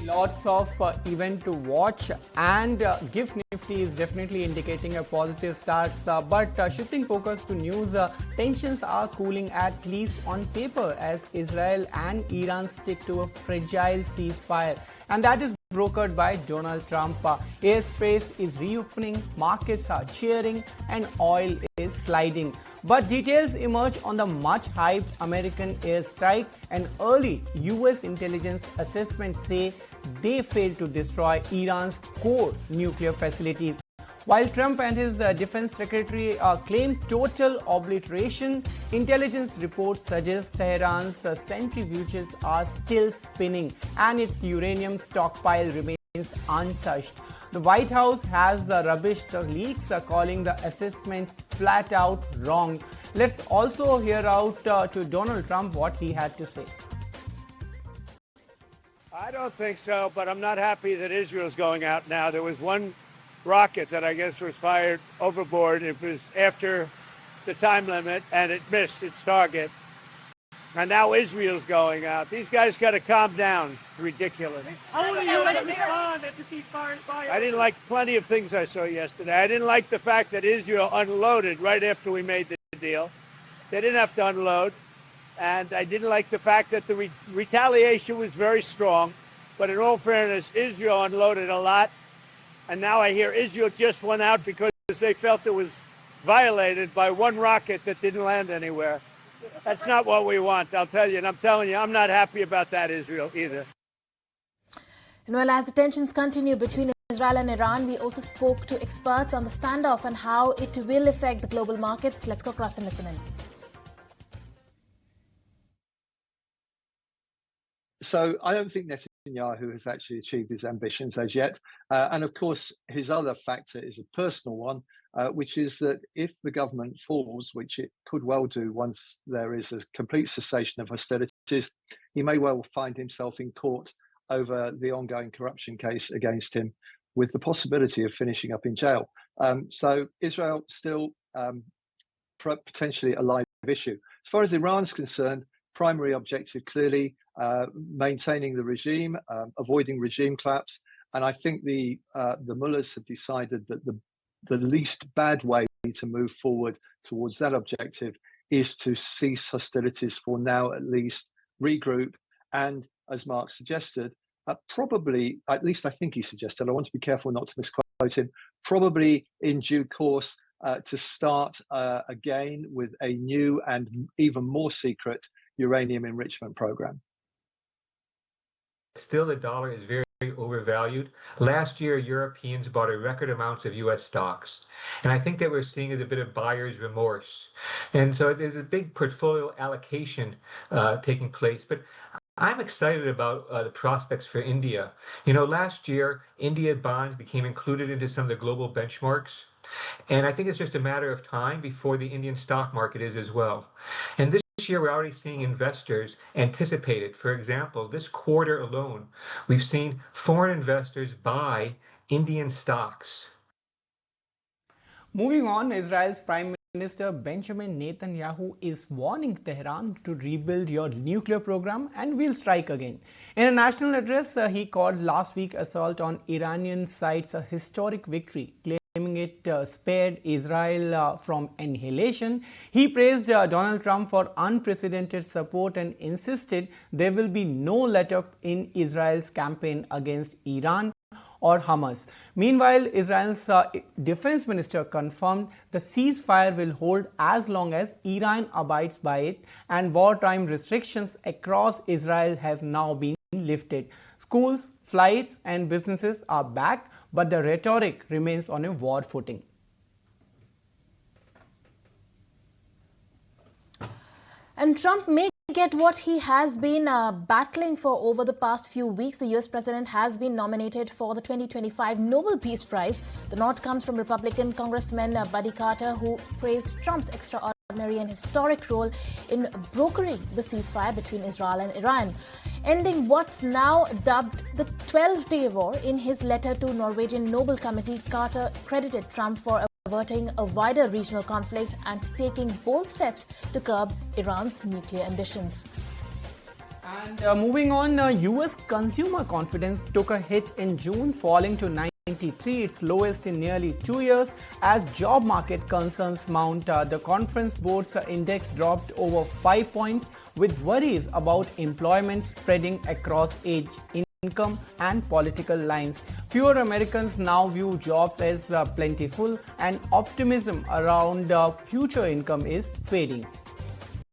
Lots of event to watch, and GIFT Nifty is definitely indicating a positive start. But shifting focus to news, tensions are cooling at least on paper as Israel and Iran stick to a fragile ceasefire, and that is brokered by Donald Trump. Airspace is reopening, markets are cheering, and oil is sliding. But details emerge on the much-hyped American airstrike, and early US intelligence assessments say they failed to destroy Iran's core nuclear facilities. While Trump and his defense secretary claim total obliteration, intelligence reports suggest Tehran's centrifuges are still spinning and its uranium stockpile remains untouched. The White House has rubbished the leaks, calling the assessment flat out wrong. Let's also hear out to Donald Trump what he had to say. I don't think so, but I'm not happy that Israel's going out now. There was one rocket that I guess was fired overboard. It was after the time limit, and it missed its target. And now Israel's going out. These guys got to calm down. Ridiculous. Only you let me on that the ceasefire. I didn't like plenty of things I saw yesterday. I didn't like the fact that Israel unloaded right after we made the deal. They didn't have to unload. And I didn't like the fact that the retaliation was very strong. But in all fairness, Israel unloaded a lot. And now I hear Israel just went out because they felt it was violated by one rocket that didn't land anywhere. That's not what we want, I'll tell you. And I'm telling you, I'm not happy about that, Israel, either. And well, as the tensions continue between Israel and Iran, we also spoke to experts on the standoff and how it will affect the global markets. Let's go across and listen in. So I don't think Netanyahu has actually achieved his ambitions as yet. And of course, his other factor is a personal one, which is that if the government falls, which it could well do once there is a complete cessation of hostilities, he may well find himself in court over the ongoing corruption case against him, with the possibility of finishing up in jail. So Israel still potentially a live issue. As far as Iran's concerned, primary objective clearly maintaining the regime, avoiding regime collapse, and I think the mullahs have decided that the least bad way to move forward towards that objective is to cease hostilities for now, at least regroup, and as Mark suggested, probably, at least I think he suggested, I want to be careful not to misquote him, probably in due course to start again with a new and even more secret uranium enrichment program. Still, the dollar is very overvalued. Last year, Europeans bought a record amounts of U.S. stocks. And I think that we're seeing a bit of buyer's remorse. And so there's a big portfolio allocation taking place. But I'm excited about the prospects for India. You know, last year, India bonds became included into some of the global benchmarks. And I think it's just a matter of time before the Indian stock market is as well. And this year, we're already seeing investors anticipate it. For example, this quarter alone, we've seen foreign investors buy Indian stocks. Moving on, Israel's Prime Minister Benjamin Netanyahu is warning Tehran to rebuild your nuclear program and we'll strike again. In a national address, he called last week's assault on Iranian sites a historic victory, claiming it spared Israel from annihilation. He praised Donald Trump for unprecedented support and insisted there will be no let-up in Israel's campaign against Iran or Hamas. Meanwhile, Israel's defense minister confirmed the ceasefire will hold as long as Iran abides by it, and wartime restrictions across Israel have now been lifted. Schools, flights and businesses are back, but the rhetoric remains on a war footing. And Trump may get what he has been battling for over the past few weeks. The US president has been nominated for the 2025 Nobel Peace Prize. The nod comes from Republican Congressman Buddy Carter, who praised Trump's extraordinary and historic role in brokering the ceasefire between Israel and Iran, ending what's now dubbed the 12-day war. In his letter to Norwegian Nobel Committee, Carter credited Trump for averting a wider regional conflict and taking bold steps to curb Iran's nuclear ambitions. And moving on, US consumer confidence took a hit in June, falling to 93, its lowest in nearly 2 years. As job market concerns mount, the Conference Board's index dropped over 5 points, with worries about employment spreading across age, income and political lines. Fewer Americans now view jobs as plentiful, and optimism around future income is fading.